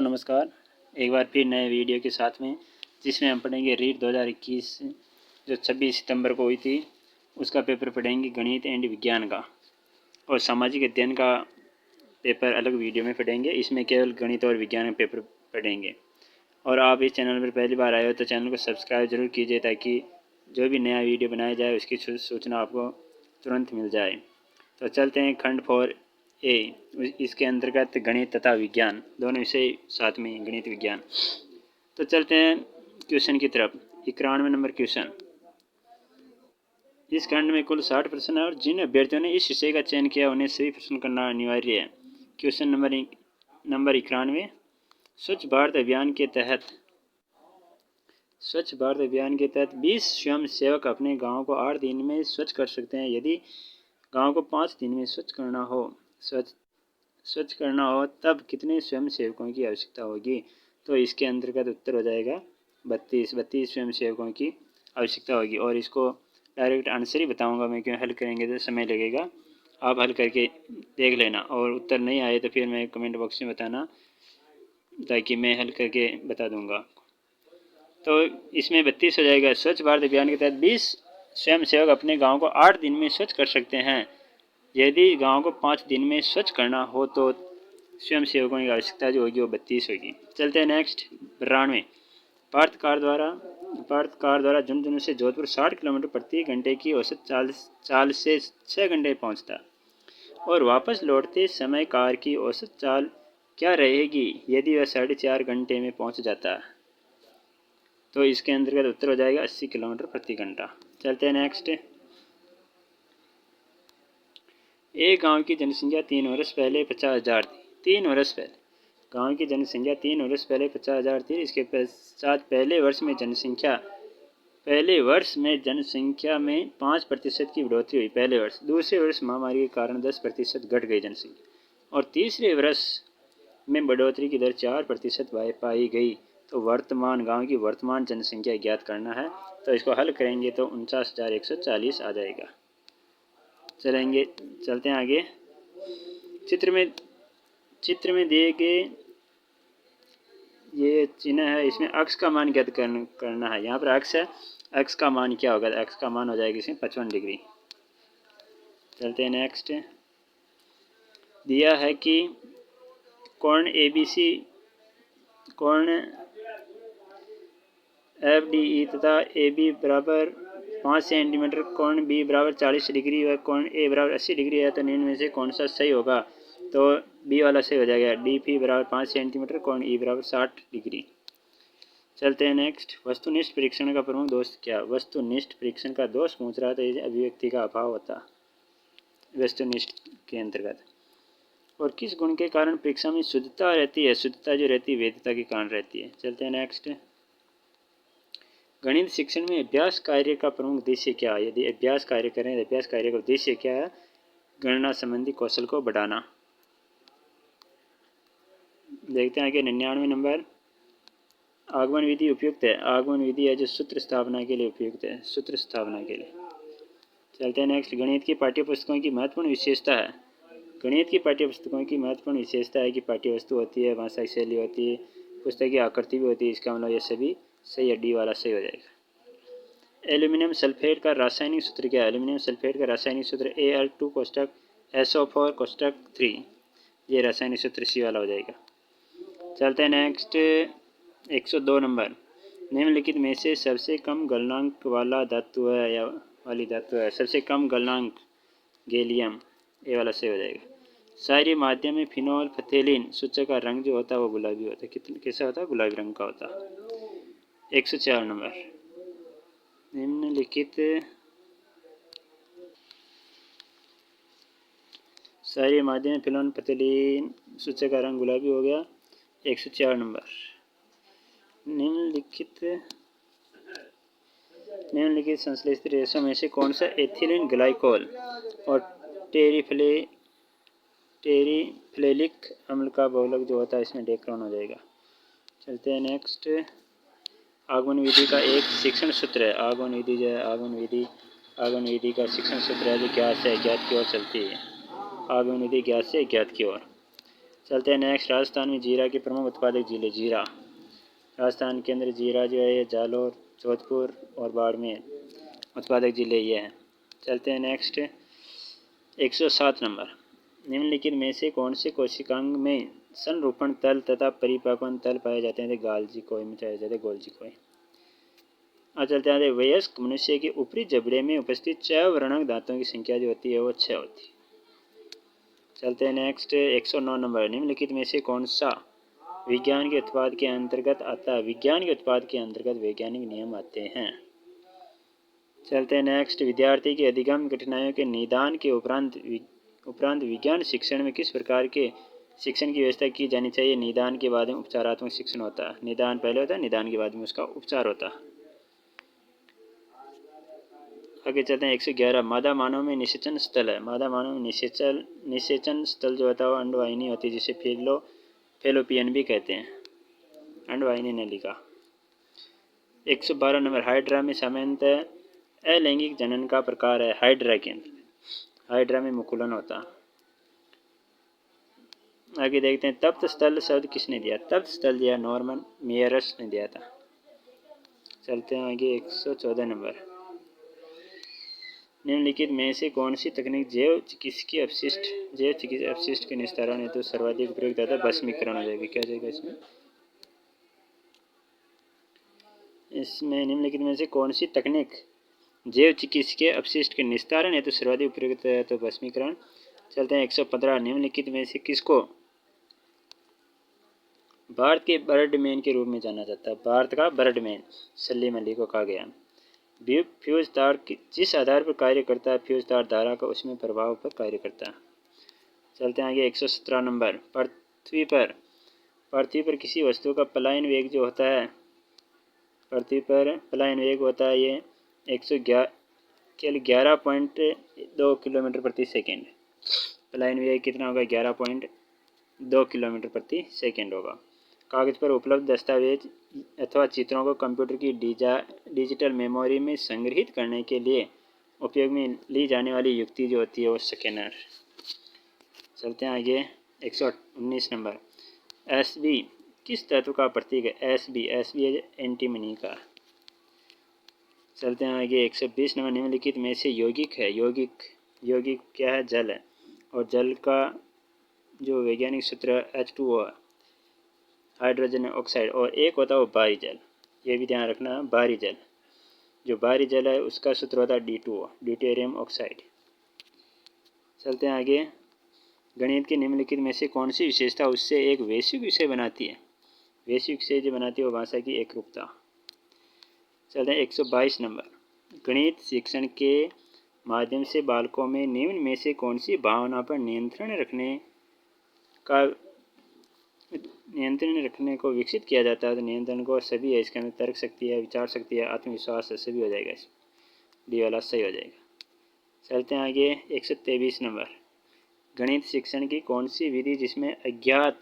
दोस्तों नमस्कार। एक बार फिर नए वीडियो के साथ में, जिसमें हम पढ़ेंगे रीट 2021 जो 26 सितंबर को हुई थी, उसका पेपर पढ़ेंगे गणित एंड विज्ञान का, और सामाजिक अध्ययन का पेपर अलग वीडियो में पढ़ेंगे। इसमें केवल गणित और विज्ञान का पेपर पढ़ेंगे। और आप इस चैनल पर पहली बार आए हो तो चैनल को सब्सक्राइब जरूर कीजिए, ताकि जो भी नया वीडियो बनाया जाए उसकी सूचना आपको तुरंत मिल जाए। तो चलते हैं खंड 4 ए, इसके अंतर्गत गणित तथा विज्ञान दोनों विषय साथ में, गणित विज्ञान। तो चलते हैं क्वेश्चन की तरफ। 91 नंबर क्वेश्चन। इस खंड में कुल 60 प्रश्न है, और जिन अभ्यर्थियों ने इस विषय का चयन किया उन्हें सभी प्रश्न करना अनिवार्य है। Question number 91। स्वच्छ भारत अभियान के तहत 20 स्वयं सेवक अपने गांव को 8 दिन में स्वच्छ कर सकते हैं। यदि गांव को 5 दिन में स्वच्छ करना हो तब कितने स्वयं सेवकों की आवश्यकता होगी? तो इसके अंतर्गत उत्तर हो जाएगा 32 स्वयं सेवकों की आवश्यकता होगी। और इसको डायरेक्ट आंसर ही बताऊंगा मैं, क्यों हल करेंगे तो समय लगेगा। आप हल करके देख लेना, और उत्तर नहीं आए तो फिर मैं कमेंट बॉक्स में बताना, ताकि मैं हल करके बता दूंगा। तो इसमें 32 हो जाएगा। स्वच्छ भारत अभियान के तहत 20 स्वयं सेवक अपने गाँव को 8 दिन में स्वच्छ कर सकते हैं। यदि गांव को 5 दिन में स्वच्छ करना हो तो स्वयं सेवकों की आवश्यकता जो होगी वो 32 होगी। चलते हैं नेक्स्ट। 92। भारत कार द्वारा झुंझुनू से जोधपुर 60 किलोमीटर प्रति घंटे की औसत चाल से 6 घंटे पहुंचता, और वापस लौटते समय कार की औसत चाल क्या रहेगी यदि वह 4.5 घंटे में पहुंच जाता? तो इसके अंतर्गत उत्तर हो जाएगा 80 किलोमीटर प्रति घंटा। चलते हैं नेक्स्ट। एक गांव की जनसंख्या 3 वर्ष पहले 50,000 थी। 3 वर्ष पहले गांव की जनसंख्या 3 वर्ष पहले 50,000 थी। इसके पश्चात पहले वर्ष में जनसंख्या में 5% की बढ़ोतरी हुई पहले वर्ष। दूसरे वर्ष महामारी के कारण 10% घट गई जनसंख्या, और तीसरे वर्ष में बढ़ोतरी की दर 4% पाई गई। तो गांव की वर्तमान जनसंख्या ज्ञात करना है। तो इसको हल करेंगे तो 49,140 आ जाएगा। चलते हैं आगे। चित्र में दिए गए ये चिन्ह है, इसमें अक्ष का मान ज्ञात करना है। यहाँ पर अक्ष है, अक्ष का मान क्या होगा? अक्ष का मान हो जाएगा इसमें 55 डिग्री। चलते हैं नेक्स्ट। दिया है कि कोण ABC, कोण FDE तथा AB बराबर 5 सेंटीमीटर, कोण B बराबर 40 डिग्री व कोण A बराबर 80 डिग्री है, तो निम्न में से कौन सा सही होगा? तो B वाला सही हो जाएगा। DP बराबर 5 सेंटीमीटर, कोण E बराबर 60 डिग्री। चलते हैं नेक्स्ट। वस्तुनिष्ठ परीक्षण का प्रमुख दोष क्या? वस्तुनिष्ठ परीक्षण का दोष पूछ रहा था, अभिव्यक्ति का अभाव होता वस्तुनिष्ठ के अंतर्गत। और किस गुण के कारण परीक्षा में शुद्धता रहती है? शुद्धता जो रहती है वैधता के कारण रहती है। चलते हैं नेक्स्ट। गणित शिक्षण में अभ्यास कार्य का प्रमुख उद्देश्य क्या है? यदि अभ्यास कार्य करें तो अभ्यास कार्य का उद्देश्य क्या है? गणना संबंधी कौशल को बढ़ाना। देखते हैं आगे। 99 नंबर। आगमन विधि उपयुक्त है। आगमन विधि है जो सूत्र स्थापना के लिए उपयुक्त है, सूत्र स्थापना के लिए। चलते हैं नेक्स्ट। गणित की पाठ्यपुस्तकों की महत्वपूर्ण विशेषता है। गणित की पाठ्यपुस्तकों की महत्वपूर्ण विशेषता है कि पाठ्यवस्तु होती है, भाषा की शैली होती है, पुस्तक की आकृति भी होती है। इसका मतलब ये सभी सही है, डी वाला सही हो जाएगा। एल्यूमिनियम सल्फेट का रासायनिक सूत्र क्या है? एल्यूमिनियम सल्फेट का रासायनिक सूत्र Al2 कोष्टक SO4 कोष्टक 3। ये रासायनिक सूत्र सी वाला हो जाएगा। चलते हैं नेक्स्ट। 102 नंबर। निम्नलिखित में से सबसे कम गलनांक वाला धातु है या वाली धातु है? सबसे कम गलनांक गैलियम, ये वाला सही हो जाएगा। क्षारीय माध्यम में फिनोल फथेलिन सूचक का रंग जो होता है वो गुलाबी होता है। कैसा होता है? गुलाबी रंग का होता है। 104 नंबर। निम्नलिखित क्षारीय माध्यम में फिनोल फथेलिन सूचक का रंग गुलाबी हो गया। 104 नंबर। निम्नलिखित संश्लेषित रेशों में से कौन सा एथिलीन ग्लाइकोल और टेरिफ्लेलिक अम्ल का बहुलक जो होता है इसमें डेक्रोन हो जाएगा। चलते हैं नेक्स्ट। आगमन विधि का एक शिक्षण सूत्र है। आगमन विधि जो है, आगमन विधि का शिक्षण सूत्र है जो ज्ञात से अज्ञात की ओर चलती है। आगमन विधि ज्ञात से अज्ञात की ओर। चलते हैं नेक्स्ट। राजस्थान में जीरा के प्रमुख उत्पादक जिले। जीरा राजस्थान के अंदर जीरा जो है जालोर, जोधपुर और बाड़मेर उत्पादक जिले ये हैं। चलते हैं नेक्स्ट 107 नंबर। निम्नलिखित में से कौन से कोशिकांग में संरूपण तल तथा परिपक्वन तल पाए जाते हैं? गाल्जी कोई में पाए जाते हैं, गोल्जी कोई। और चलते हैं वयस्क मनुष्य के ऊपरी जबड़े में उपस्थित 6 वर्णक दांतों की संख्या जो होती है वो 6 होती है। चलते हैं नेक्स्ट 109 नंबर। निम्नलिखित में से कौन सा विज्ञान के उत्पाद के अंतर्गत आता है? विज्ञान के उत्पाद के अंतर्गत वैज्ञानिक नियम आते हैं। चलते हैं नेक्स्ट। विद्यार्थी के अधिगम कठिनाइयों के निदान के उपरांत विज्ञान शिक्षण में किस प्रकार के शिक्षण की व्यवस्था की जानी चाहिए? निदान के बाद में उपचारात्मक शिक्षण होता है। निदान पहले होता है, निदान के बाद में उसका उपचार होता है। आगे चलते हैं 111। मादा मानव में निषेचन स्थल है। मादा मानव में निषेचन स्थल जो होता है वो अंडवाहिनी होती है, जिसे फेलोपियन भी कहते हैं। अंडवाहिनी नलिका। 112 नंबर। हाइड्रा में सामान्यतः अलैंगिक जनन का प्रकार है। हाइड्रा के अंदर हाइड्रा में मुकुलन होता है। आगे देखते हैं तप्त स्थल शब्द किसने दिया? तप्त स्थल दिया नॉर्मन मेयरस ने दिया था। चलते हैं आगे 114 नंबर। निम्नलिखित में से कौन सी तकनीक जैव चिकित्सीय अपशिष्ट के निस्तारण हेतु सर्वाधिक उपयुक्त है? भस्मीकरण हो जाएगी। क्या जाएगा इसमें निम्नलिखित में से कौन सी तकनीक जैव चिकित्सीय अपशिष्ट के निस्तारण हेतु सर्वाधिक उपयुक्त है? तो भस्मीकरण। चलते हैं 115। निम्नलिखित में से किसको भारत के बर्डमैन के रूप में जाना जाता है? भारत का बर्डमैन सलीम अली को कहा गया। फ्यूज तार जिस आधार पर कार्य करता है, फ्यूज तार धारा का उसमें प्रभाव पर कार्य करता है। चलते हैं आगे 117 नंबर। पृथ्वी पर किसी वस्तु का पलायन वेग जो होता है, पृथ्वी पर पलायन वेग होता है ये 11.2 किलोमीटर प्रति सेकेंड। पलायन वेग कितना होगा? 11.2 किलोमीटर प्रति सेकेंड होगा। कागज पर उपलब्ध दस्तावेज अथवा चित्रों को कंप्यूटर की डिजिटल मेमोरी में संग्रहित करने के लिए उपयोग में ली जाने वाली युक्ति जो होती है वो स्कैनर। चलते हैं आगे 119 नंबर। Sb किस तत्व का प्रतीक है? Sb है एंटीमनी का। चलते हैं आगे 120 नंबर। निम्नलिखित में से यौगिक है। यौगिक क्या है? जल है। और जल का जो वैज्ञानिक सूत्र H2O है, हाइड्रोजन ऑक्साइड। और एक होता है वो बाहरी जल, ये भी ध्यान रखना। बाहरी जल, जो बाहरी जल है उसका सूत्र होता है D2O, ड्यूटेरियम ऑक्साइड। चलते हैं आगे। गणित के निम्नलिखित में से कौन सी विशेषता उससे एक वैश्विक विषय बनाती है? वैश्विक विषय जो बनाती है वो भाषा की एकरूपता। चलते हैं 122 नंबर। गणित शिक्षण के माध्यम से बालकों में निम्न में से कौन सी भावना पर नियंत्रण रखने को विकसित किया जाता है? तो नियंत्रण को सभी है, इसके अंदर तर्क शक्ति है, विचार शक्ति है, आत्मविश्वास है, सभी हो जाएगा। इसमें डी वाला सही हो जाएगा। चलते हैं आगे 123 नंबर। गणित शिक्षण की कौन सी विधि जिसमें अज्ञात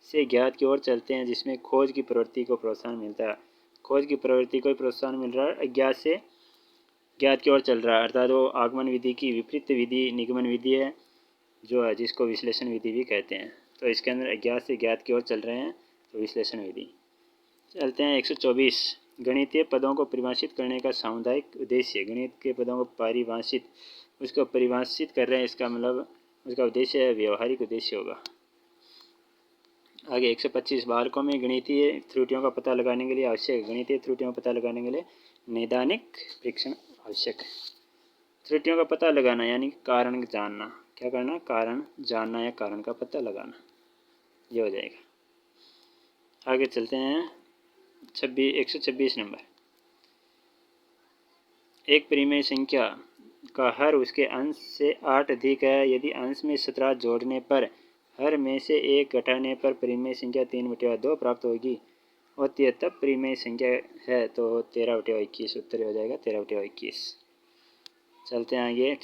से ज्ञात की ओर चलते हैं, जिसमें खोज की प्रवृत्ति को प्रोत्साहन मिलता है? खोज की प्रवृत्ति को प्रोत्साहन मिल रहा है, अज्ञात से ज्ञात की ओर चल रहा है, अर्थात वो आगमन विधि की विपरीत विधि निगमन विधि है जो है, जिसको विश्लेषण विधि भी कहते हैं। तो इसके अंदर अज्ञात से ज्ञात की ओर चल रहे हैं, तो विश्लेषण विधि। चलते हैं 124। गणितीय पदों को परिभाषित करने का सामुदायिक उद्देश्य। गणित के पदों को परिभाषित कर रहे हैं, इसका मतलब उसका उद्देश्य व्यवहारिक उद्देश्य होगा। आगे 125। बालकों में गणितीय त्रुटियों का पता लगाने के लिए आवश्यक। गणितीय त्रुटियों का पता लगाने के लिए नैदानिक परीक्षण आवश्यक है। त्रुटियों का पता लगाना यानी कारण जानना। क्या करना? कारण जानना या कारण का पता लगाना, ये हो जाएगा। आगे चलते हैं 126 नंबर। एक परिमेय संख्या का हर उसके अंश से 8 अधिक है यदि अंश में 17 जोड़ने पर हर में से 1 घटाने पर परिमेय संख्या 3/2 प्राप्त होगी होती है, तब परिमेय संख्या है। तो 13/21 उत्तर हो जाएगा 13/21। चलते हैं आगे।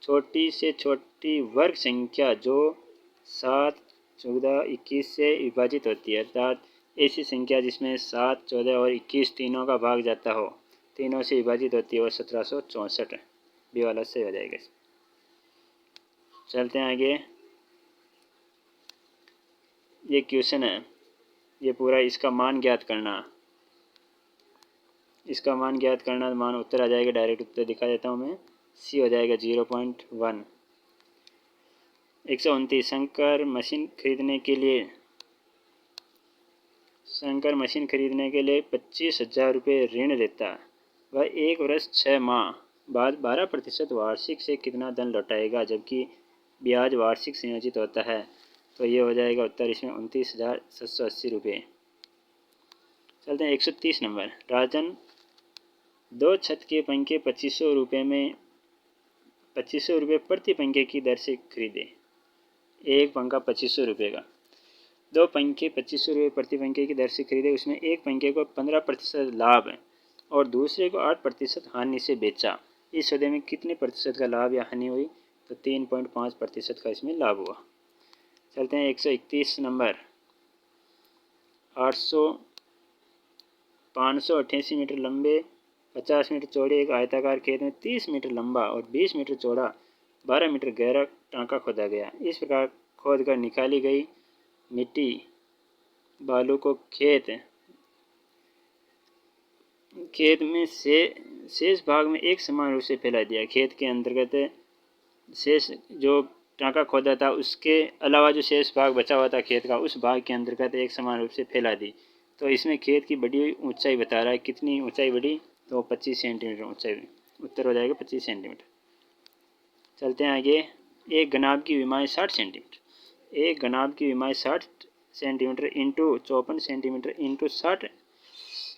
छोटी से छोटी वर्ग संख्या जो 7, 14, 21 से विभाजित होती है, अर्थात ऐसी संख्या जिसमें 7, 14 और 21 तीनों का भाग जाता हो, तीनों से विभाजित होती है, वो 1764 बी वाला सही हो जाएगा। चलते हैं आगे ये क्वेश्चन है, ये पूरा इसका मान ज्ञात करना। इसका मान ज्ञात करना, मान उत्तर आ जाएगा। डायरेक्ट उत्तर दिखा देता हूँ मैं, सी हो जाएगा 0.1। 129 शंकर मशीन खरीदने के लिए 25,000 रुपये ऋण लेता। वह 1 वर्ष 6 माह बाद 12% वार्षिक से कितना धन लौटाएगा, जबकि ब्याज वार्षिक संयोजित होता है। तो ये हो जाएगा उत्तर इसमें 29,780 रुपये। चलते हैं 130 नंबर। राजन 2 छत के पंखे 2500 रुपये प्रति पंखे की दर से खरीदे। एक पंखा 2500 रुपये का, 2 पंखे 2500 रुपये प्रति पंखे की दर से खरीदे। उसमें एक पंखे को 15% लाभ है और दूसरे को 8% हानि से बेचा। इस सौदे में कितने प्रतिशत का लाभ या हानि हुई? तो 3.5% का इसमें लाभ हुआ। चलते हैं 131 नंबर। 588 मीटर लंबे 50 मीटर चौड़े एक आयताकार खेत में 30 मीटर लंबा और 20 मीटर चौड़ा 12 मीटर गहरा टांका खोदा गया। इस प्रकार खोद कर निकाली गई मिट्टी बालू को खेत में शेष भाग में एक समान रूप से फैला दिया। खेत के अंतर्गत शेष जो टांका खोदा था उसके अलावा जो शेष भाग बचा हुआ था खेत का, उस भाग के अंतर्गत एक समान रूप से फैला दी। तो इसमें खेत की बढ़ी हुई ऊंचाई बता रहा है, कितनी ऊंचाई बढ़ी? तो 25 सेंटीमीटर ऊंचाई। उत्तर हो जाएगा 25 सेंटीमीटर। चलते हैं आगे। एक घनाभ की विमाएँ 60 सेंटीमीटर। एक घनाभ की विमाएँ 60 centimetre into 54 centimetre into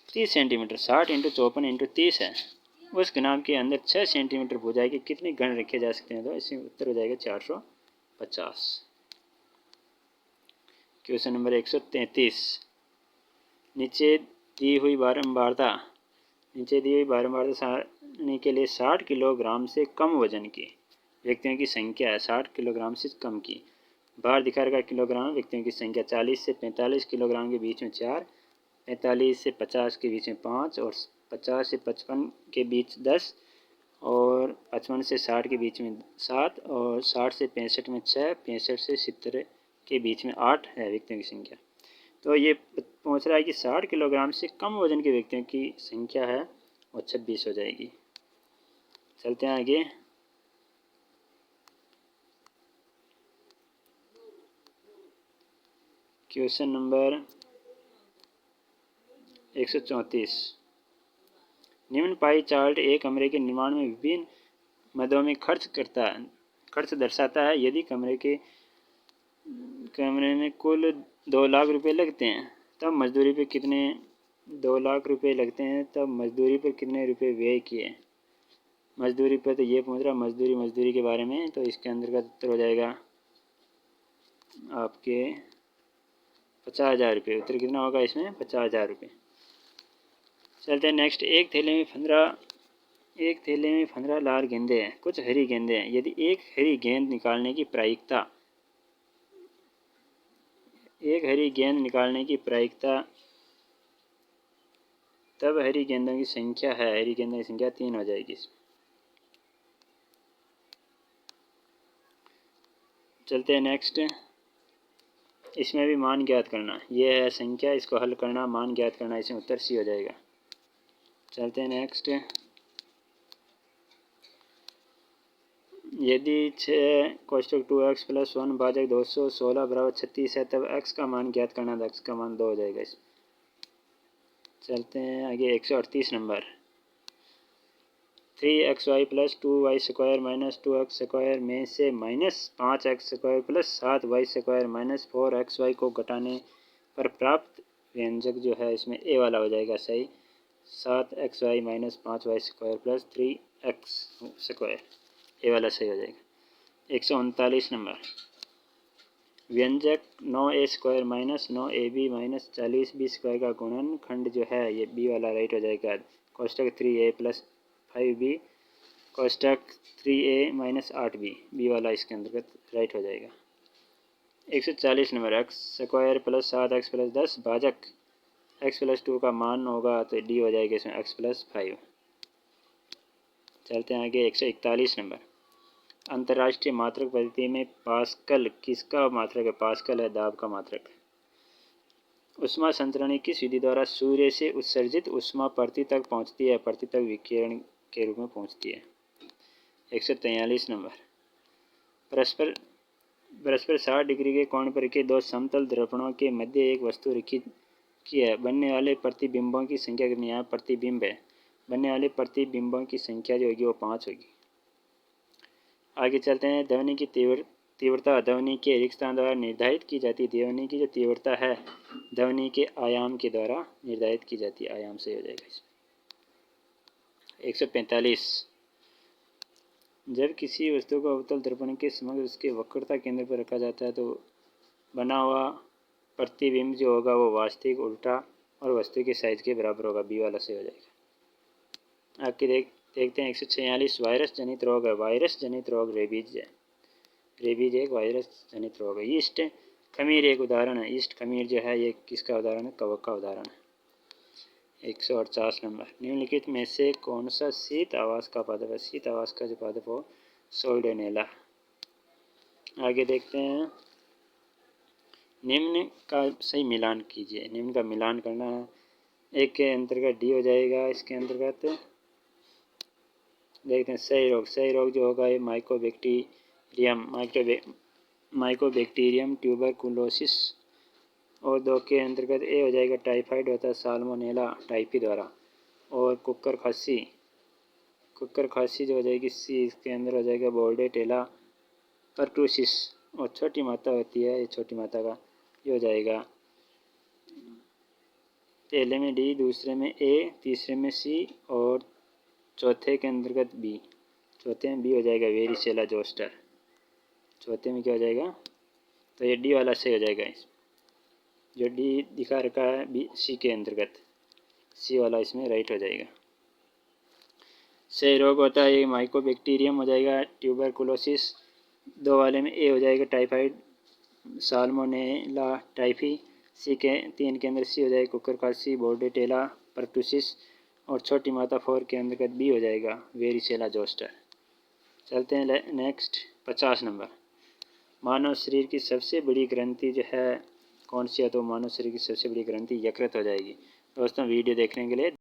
30 centimetre. 60 into 54 into 30 है। उस घनाभ के अंदर 6 सेंटीमीटर भुजाई के कितने घन रखे जा सकते हैं? तो इसमें उत्तर हो जाएगा 450। Question number 133। नीचे दी हुई बारंबारता सारणी के लिए 60 किलोग्राम से कम वजन के व्यक्तियों की संख्या है। 60 किलोग्राम से कम की भार दिखा रखा किलोग्राम, व्यक्तियों की संख्या 40 से 45 किलोग्राम के बीच में 4, 45 से 50 के बीच में 5 और 50 से 55 के बीच 10 और 55 से 60 के बीच में 7 और 60 से 65 में 6, 65 से 70 के बीच में 8 है व्यक्तियों की संख्या। तो ये पहुंच रहा है कि 60 किलोग्राम से कम वजन के व्यक्तियों की संख्या है वो 26 हो जाएगी। चलते हैं आगे। Question number 134। निम्न पाई चार्ट एक कमरे के निर्माण में विभिन्न मदों में खर्च दर्शाता है। यदि कमरे में कुल 2 लाख रुपए लगते हैं तब मजदूरी पे कितने 2 लाख रुपए लगते हैं तब मजदूरी पर कितने रुपए व्यय किए? मजदूरी पर तो ये पूछ रहा मजदूरी के बारे में। तो इसके अंतर्गत उत्तर हो जाएगा आपके 50,000 रुपये। उत्तर कितना होगा इसमें? 50,000 रुपये। चलते हैं नेक्स्ट। एक थैले में 15 लाल गेंदे हैं, कुछ हरी गेंदे हैं। यदि एक हरी गेंद निकालने की प्रायिकता तब हरी गेंदों की संख्या 3 हो जाएगी। चलते हैं नेक्स्ट। इसमें भी मान ज्ञात करना, ये है संख्या, इसको हल करना, मान ज्ञात करना, इसमें उत्तर सी हो जाएगा। चलते हैं नेक्स्ट। यदि 6 कोष्टक 2x + 1 भाजक 216 बराबर 36 है तब x का मान ज्ञात करना। तो x का मान 2 हो जाएगा इसमें। चलते हैं आगे। 138 नंबर। 3xy + 2y² - 2x² में से -5x² + 7y² - 4xy को घटाने पर प्राप्त व्यंजक जो है इसमें ए वाला हो जाएगा सही। 7xy - 5y² + 3x², ए वाला सही हो जाएगा। 139 नंबर। व्यंजक 9a² - 9ab - 40b² का गुणनखंड जो है ये बी वाला राइट हो जाएगा। कोष्टक 3a + 5b कोष्टक 3a - 8b, B वाला इसके अंतर्गत राइट हो जाएगा। 140 नंबर। x² + 7x + 10 भाजक x + 2 का मान होगा तो डी हो जाएगा इसमें x + 5। चलते हैं आगे। 141 नंबर। अंतर्राष्ट्रीय मात्रक पद्धति में पास्कल किसका मात्रक है? पास्कल है दाब का मात्रक। ऊष्मा संचरण किस विधि द्वारा सूर्य से उत्सर्जित ऊष्मा पृथ्वी तक पहुँचती है? पृथ्वी तक विकिरण के रूप में पहुँचती है। 143 नंबर, परस्पर 60 डिग्री के कोण पर के दो समतल दर्पणों के मध्य एक वस्तु रखी की है। बनने वाले प्रतिबिंबों की संख्या कितनी? यहाँ प्रतिबिंब है, बनने वाले प्रतिबिंबों की संख्या जो होगी वो 5 होगी। आगे चलते हैं। ध्वनि की तीव्रता ध्वनि के रिक्त स्थान द्वारा निर्धारित की जाती है। ध्वनि की जो तीव्रता है ध्वनि के आयाम के द्वारा निर्धारित की जाती है। आयाम से हो जाएगा इसमें। 145, जब किसी वस्तु को अवतल दर्पण के समक्ष उसके वक्रता केंद्र पर रखा जाता है तो बना हुआ प्रतिबिंब जो होगा वो वास्तविक उल्टा और वस्तु के साइज के बराबर होगा। बी वाला से हो जाएगा। आपके देखते हैं 146, वायरस जनित रोग है। वायरस जनित रोग रेबीज है। रेबीज एक वायरस जनित रोग है। ईस्ट खमीर एक उदाहरण है। ईस्ट खमीर जो है ये किसका उदाहरण है? कवक का उदाहरण है। 148 नंबर, निम्नलिखित में से कौन सा शीत आवास का पादप है? शीत आवास का जो पादप हो सोल्डेनेला। आगे देखते हैं। निम्न का सही मिलान कीजिए। निम्न का मिलान करना है। एक के अंतर्गत डी हो जाएगा। इसके अंतर्गत देखते हैं सही रोग जो होगा ये माइकोबैक्टीरियम ट्यूबरकुलोसिस। और दो के अंतर्गत ए हो जाएगा टाइफाइड होता है साल्मोनेला टाइफी द्वारा। और कुकर खांसी जो हो जाएगी सी, इसके अंदर हो जाएगा बोर्डेटेला परटूसिस। और छोटी माता होती है, ये छोटी माता का ये हो जाएगा पहले में डी, दूसरे में ए, तीसरे में सी और चौथे के अंतर्गत बी। चौथे में बी हो जाएगा वेरिसेला जोस्टर। चौथे में क्या हो जाएगा? तो ये डी वाला सही हो जाएगा। जो डी दिखा रखा है बी सी के अंतर्गत, सी वाला इसमें राइट हो जाएगा। सही रोग होता है ये माइकोबैक्टीरियम हो जाएगा ट्यूबरकुलोसिस। दो वाले में ए हो जाएगा टाइफाइड साल्मोनेला टाइफी। सी के 3 के अंदर सी हो जाएगा कुकर खांसी बोर्डेटेला परटूसिस। और छोटी माता 4 के अंतर्गत बी हो जाएगा वेरिसेला जोस्टर। चलते हैं नेक्स्ट 50 नंबर, मानव शरीर की सबसे बड़ी ग्रंथि जो है कौन सी है? तो मानव शरीर की सबसे बड़ी ग्रंथि यकृत हो जाएगी। दोस्तों वीडियो देखने के लिए